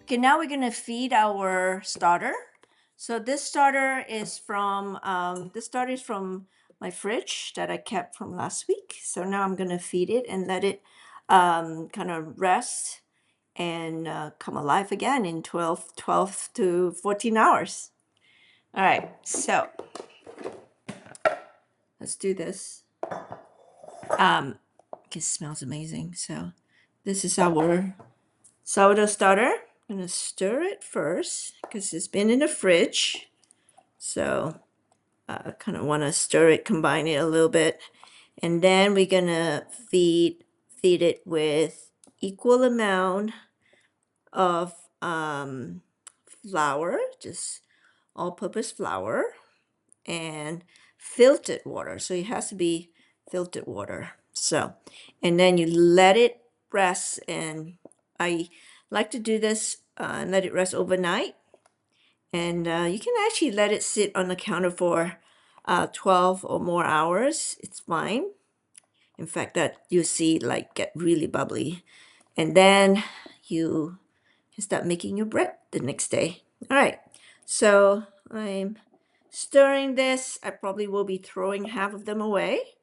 Okay, now we're gonna feed our starter. So this starter is from my fridge that I kept from last week. So now I'm gonna feed it and let it kind of rest and come alive again in 12 to 14 hours. All right, so let's do this. It smells amazing. So this is our sourdough starter. I'm gonna stir it first because it's been in the fridge. So I kind of want to stir it, combine it a little bit. And then we're gonna feed it with equal amount of flour, just all-purpose flour, and filtered water. So it has to be filtered water. So, and then you let it rest. And I like to do this and let it rest overnight. And you can actually let it sit on the counter for 12 or more hours. It's fine. In fact, that you see like get really bubbly. And then you can start making your bread the next day. All right. So I'm stirring this. I probably will be throwing half of them away.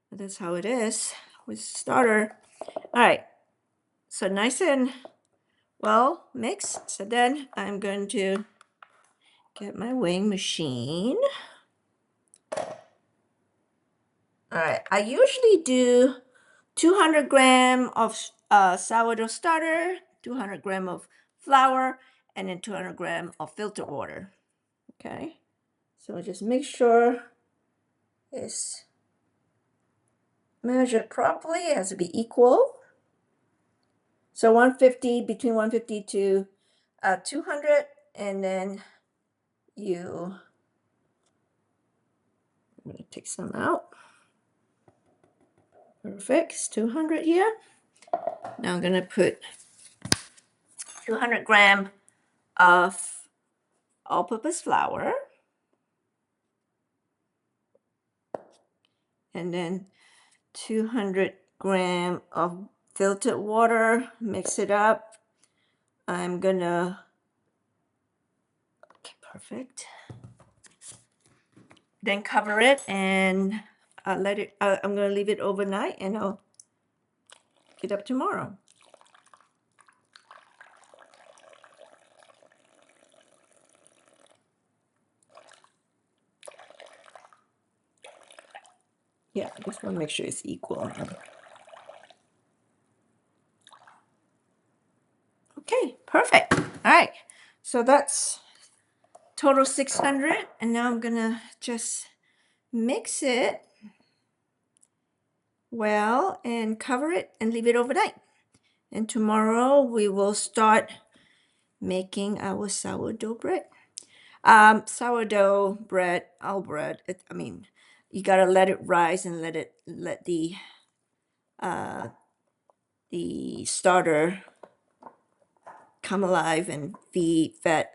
But that's how it is with starter. All right. So nice and well mixed. So then I'm going to get my weighing machine. All right, I usually do 200 gram of sourdough starter, 200 gram of flour, and then 200 gram of filtered water. Okay, so just make sure it's measured properly. It has to be equal. So 150, between 150 to 200, and then I'm gonna take some out. Perfect, it's 200 here. Now I'm gonna put 200 gram of all-purpose flour, and then 200 gram of filtered water. Mix it up. I'm gonna, okay, perfect. Then cover it and let it, I'm gonna leave it overnight and I'll get up tomorrow. Yeah, I just wanna make sure it's equal. Okay, perfect. All right, so that's total 600, and now I'm gonna just mix it well and cover it and leave it overnight. And tomorrow we will start making our sourdough bread. Sourdough bread, all bread. I mean, you gotta let it rise and let the starter come alive and be fat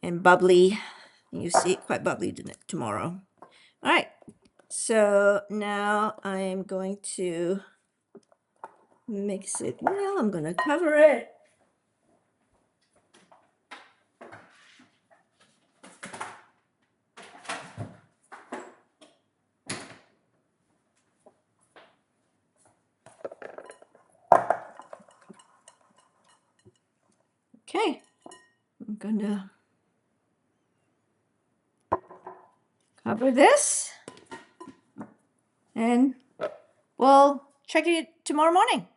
and bubbly. You see it quite bubbly tomorrow. All right. So now I'm going to mix it well. I'm gonna cover it. Okay, I'm gonna cover this and we'll check it tomorrow morning.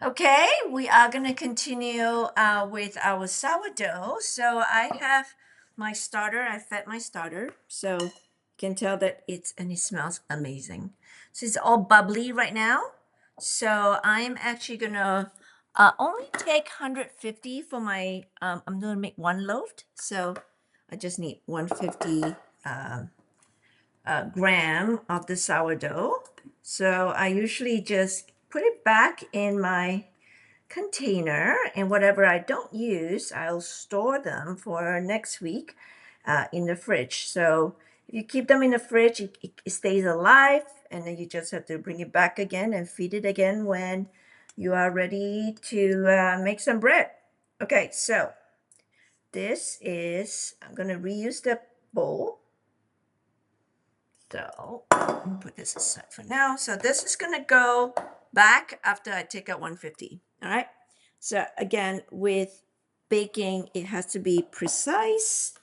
Okay, we are going to continue with our sourdough. So I have my starter. I fed my starter. So you can tell that and it smells amazing. So it's all bubbly right now. So I'm actually going to only take 150 for my, I'm going to make one loaf. So I just need 150 gram of the sourdough. So I usually just put it back in my container, and whatever I don't use, I'll store them for next week in the fridge. So if you keep them in the fridge, it stays alive, and then you just have to bring it back again and feed it again when you are ready to make some bread. Okay, so this is, I'm going to reuse the bowl. So I'm put this aside for now. So this is going to go back after I take out 150. All right. So again, with baking, it has to be precise.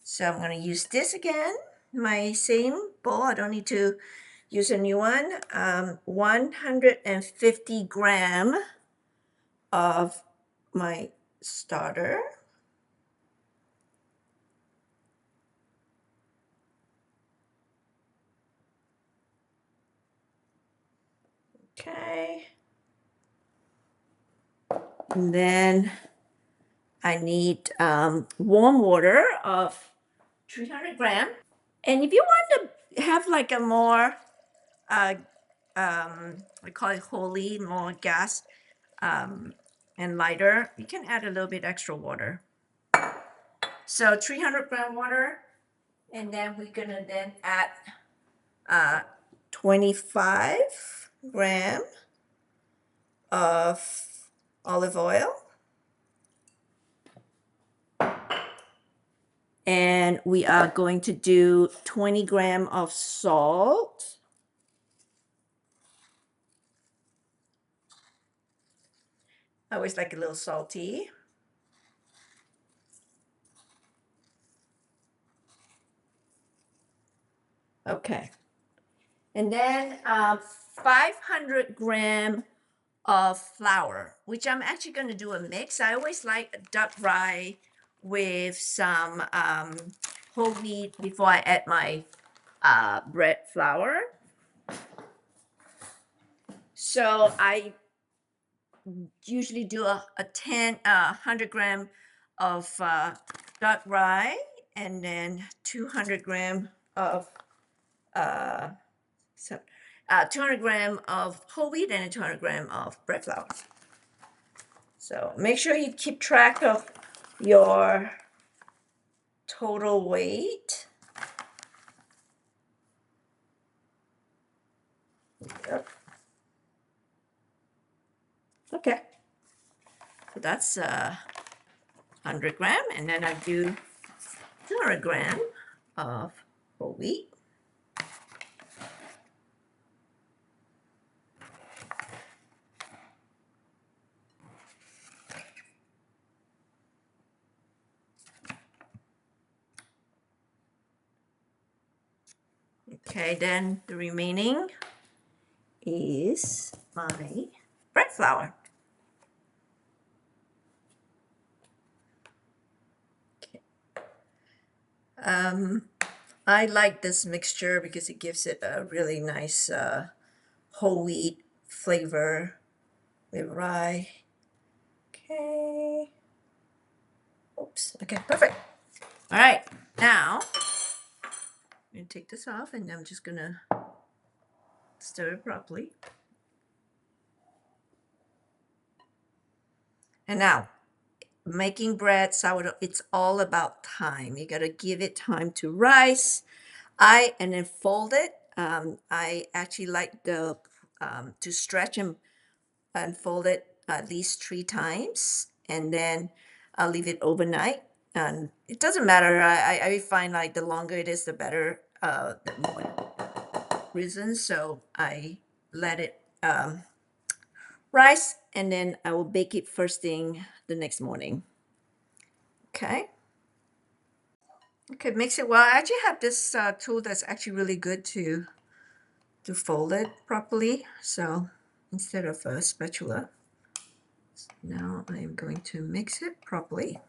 So I'm going to use this again, my same bowl. I don't need to use a new one. 150 gram of my starter. Okay. And then I need warm water of 300 gram. And if you want to have like a more, we call it holy, more gas and lighter, you can add a little bit extra water. So 300 gram water, and then we're gonna then add 25 gram of olive oil. And we are going to do 20 gram of salt. I always like a little salty. Okay. And then 500 gram of flour, which I'm actually going to do a mix. I always like duck rye with some whole wheat before I add my bread flour. So I usually do a 100 gram of duck rye, and then 200 gram of uh, 200 gram of whole wheat and 200 gram of bread flour. So make sure you keep track of your total weight. Yep. Okay. So that's 100 gram, and then I do 200 gram of whole wheat. Okay, then the remaining is my bread flour. Okay. I like this mixture because it gives it a really nice whole wheat flavor with rye. Okay. Oops. Okay, perfect. All right, now I'm gonna take this off, and I'm just gonna stir it properly. And now, making bread, sourdough, it's all about time. You gotta give it time to rise. And then fold it. I actually like to stretch and fold it at least 3 times, and then I'll leave it overnight. And it doesn't matter. I find like the longer it is, the better, the more risen. So I let it rise, and then I will bake it first thing the next morning. Okay. Okay, mix it well. I actually have this tool that's actually really good to fold it properly. So instead of a spatula, now I am going to mix it properly.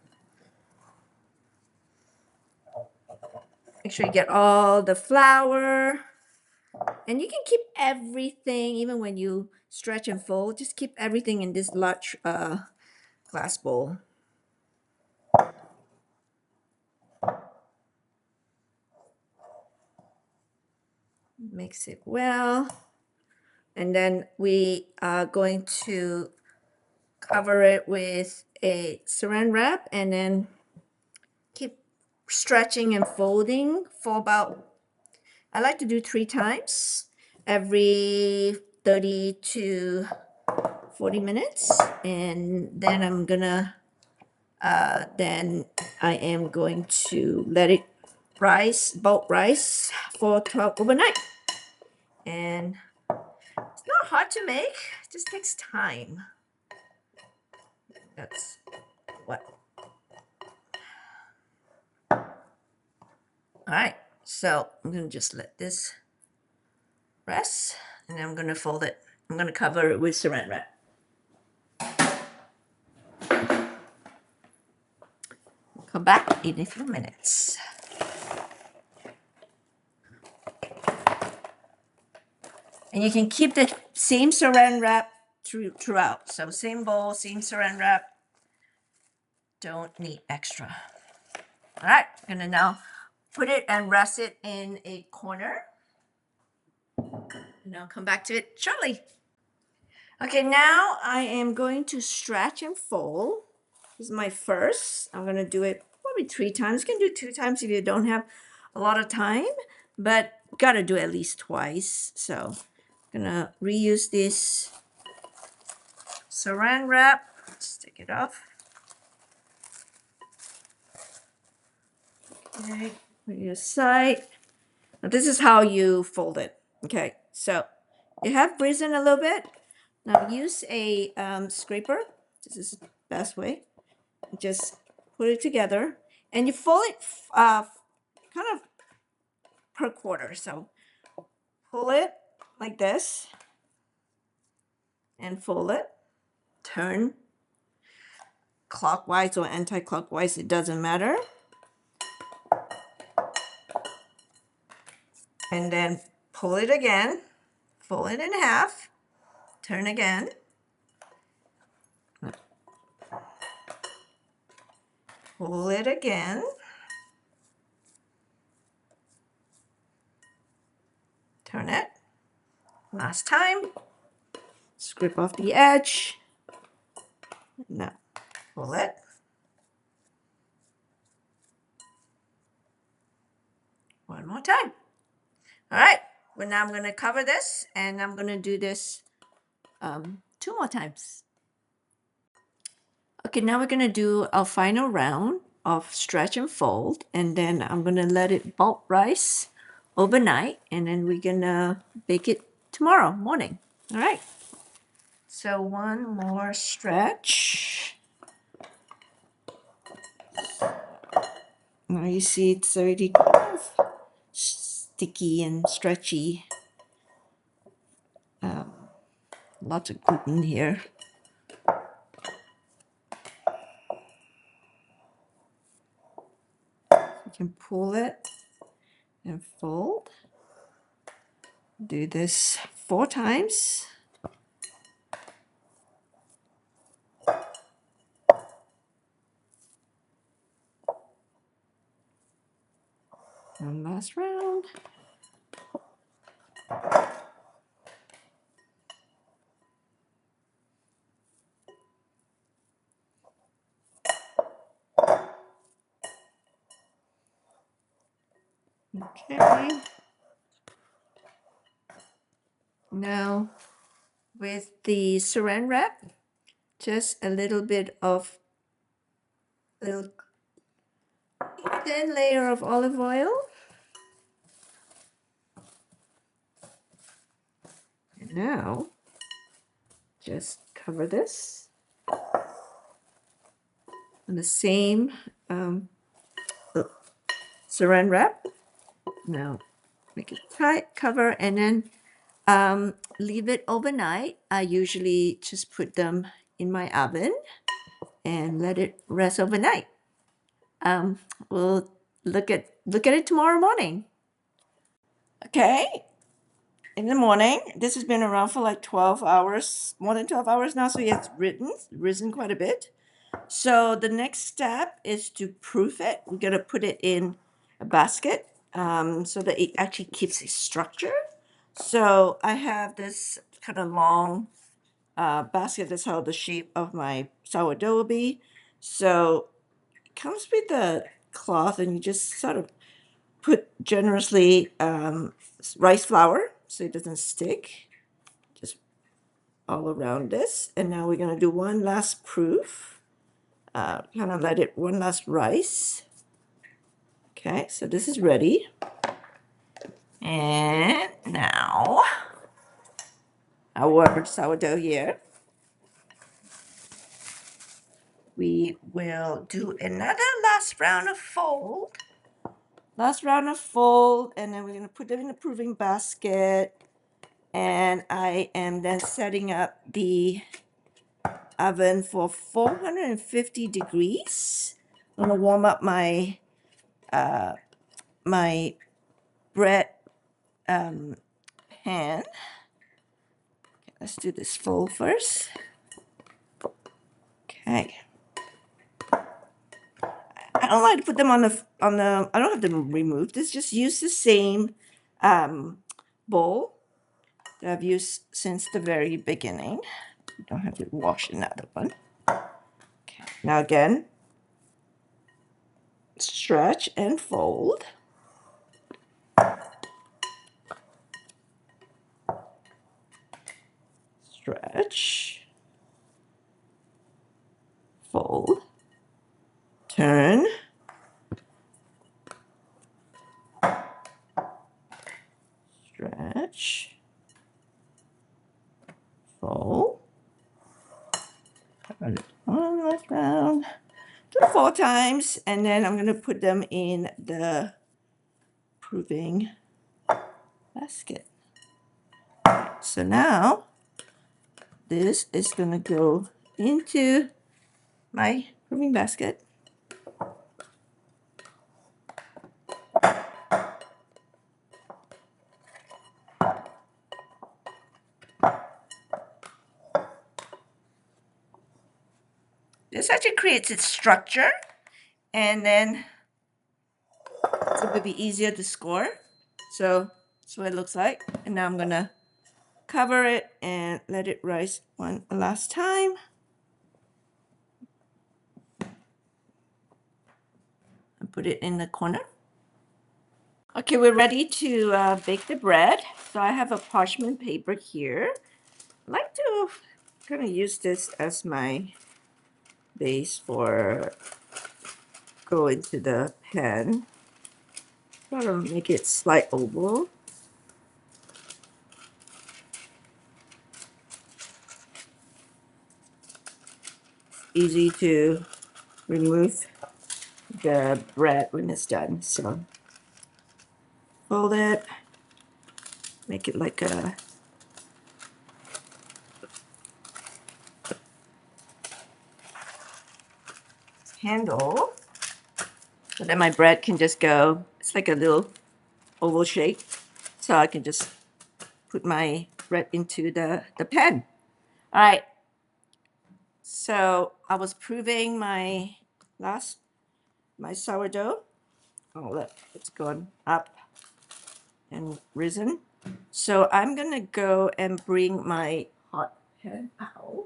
Make sure you get all the flour, and you can keep everything, even when you stretch and fold, just keep everything in this large glass bowl. Mix it well. And then we are going to cover it with a saran wrap, and then keep stretching and folding for about, I like to do 3 times every 30 to 40 minutes. And then I'm gonna Then I am going to let it bulk rise for 12 overnight. And it's not hard to make, it just takes time. That's what. All right, so I'm gonna just let this rest, and then I'm gonna fold it. I'm gonna cover it with saran wrap. Come back in a few minutes. And you can keep the same saran wrap throughout. So same bowl, same saran wrap. Don't need extra. All right, I'm gonna now put it and rest it in a corner. And I'll come back to it shortly. Okay, now I am going to stretch and fold. This is my first. I'm gonna do it probably 3 times. You can do 2 times if you don't have a lot of time, but gotta do at least twice. So I'm gonna reuse this saran wrap. Let's take it off. Okay, put it aside. Now this is how you fold it. Okay, so you have risen a little bit. Now use a scraper. This is the best way. Just put it together, and you fold it kind of per quarter. So pull it like this, and fold it. Turn clockwise or anti-clockwise, it doesn't matter. And then pull it again, fold it in half, turn again. Pull it again. Turn it. Last time. Scrape off the edge. Now pull it. One more time. All right. Well, now I'm going to cover this, and I'm going to do this 2 more times. Okay, now we're going to do our final round of stretch and fold, and then I'm going to let it bulk rise overnight, and then we're going to bake it tomorrow morning. All right. So one more stretch. Now you see it's already kind of sticky and stretchy. Lots of gluten here. You can pull it and fold. Do this 4 times. One last round. Okay. Now with the saran wrap, just a little bit of little thin layer of olive oil. And now just cover this on the same saran wrap. Now make it tight, cover, and then leave it overnight. I usually just put them in my oven and let it rest overnight. We'll look at it tomorrow morning. Okay, in the morning. This has been around for like 12 hours, more than 12 hours now, so it's risen quite a bit. So the next step is to proof it. We're gonna put it in a basket so that it actually keeps its structure. So I have this kind of long basket. That's how the shape of my sourdough will be. So it comes with the cloth, and you just sort of put generously rice flour so it doesn't stick, just all around this. And now we're going to do one last proof. kind of let it one last rise. Okay, so this is ready. And now our sourdough here. We will do another last round of fold. Last round of fold, and then we're going to put them in the proving basket. And I am then setting up the oven for 450 degrees. I'm going to warm up my my bread pan. Okay, let's do this fold first. Okay. I don't like to put them on the I don't have them removed. Just use the same bowl that I've used since the very beginning. You don't have to wash another one. Okay. Now again, stretch and fold. Stretch, fold, turn, stretch, fold, turn it one last round, do 4 times, and then I'm going to put them in the proving basket. So now this is going to go into my proving basket. This actually creates its structure, and then it's going to be easier to score. So that's what it looks like. And now I'm going to cover it and let it rise one last time. And put it in the corner. Okay, we're ready to bake the bread. So I have a parchment paper here. I like to kind of use this as my base for go into the pan. Try to make it slight oval. Easy to remove the bread when it's done. So fold it, make it like a handle, so that my bread can just go, it's like a little oval shape, so I can just put my bread into the pan. All right, so I was proving my sourdough. Oh, look, it's gone up and risen. So I'm gonna go and bring my hot pan out.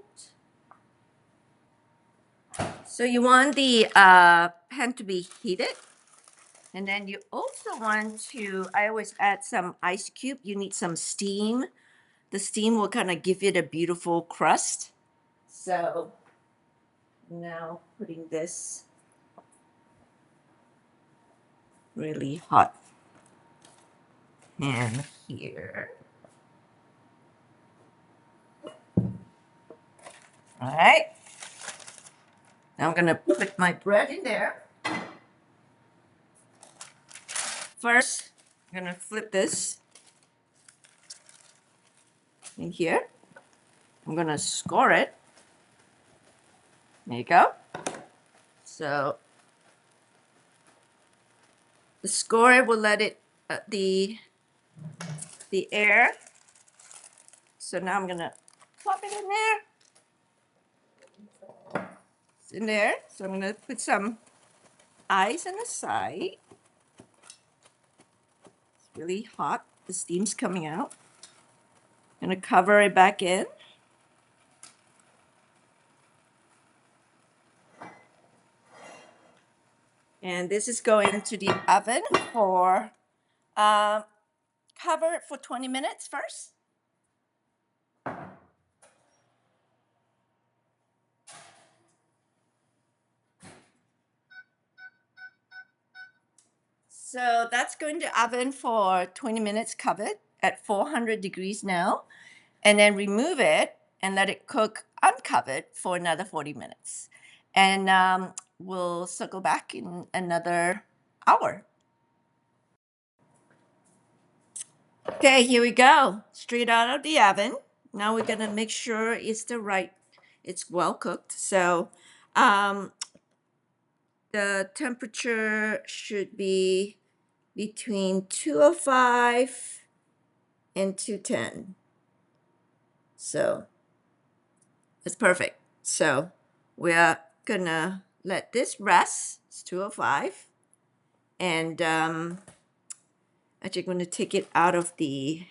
So you want the pan to be heated. And then you also want to, I always add some ice cube. You need some steam. The steam will kind of give it a beautiful crust. So now putting this really hot pan here. All right. Now I'm going to put my bread in there. First, I'm going to flip this in here. I'm going to score it. There you go. So the score will let it, the air. So now I'm going to plop it in there. It's in there. So I'm going to put some ice on the side. It's really hot. The steam's coming out. I'm going to cover it back in. And this is going to the oven for, cover it for 20 minutes first. So that's going to oven for 20 minutes covered at 400 degrees now. And then remove it and let it cook uncovered for another 40 minutes. And we'll circle back in another hour. Okay, here we go. Straight out of the oven. Now we're gonna make sure it's well cooked. So the temperature should be between 205 and 210. So it's perfect. So we're gonna let this rest. It's 205. And actually going to take it out of the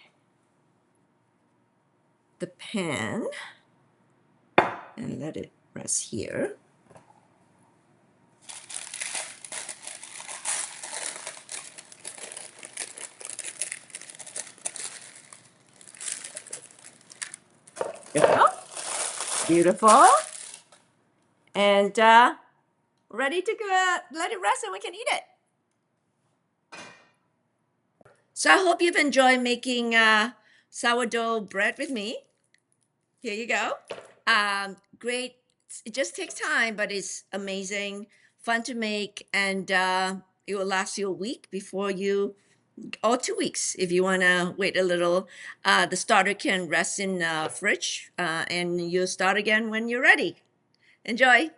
pan and let it rest here. There we go. Beautiful. And ready to go. Let it rest and we can eat it. So I hope you've enjoyed making sourdough bread with me. Here you go. Great. It just takes time, but it's amazing, fun to make, and it will last you a week before you, or 2 weeks if you want to wait a little. The starter can rest in the fridge, and you'll start again when you're ready. Enjoy.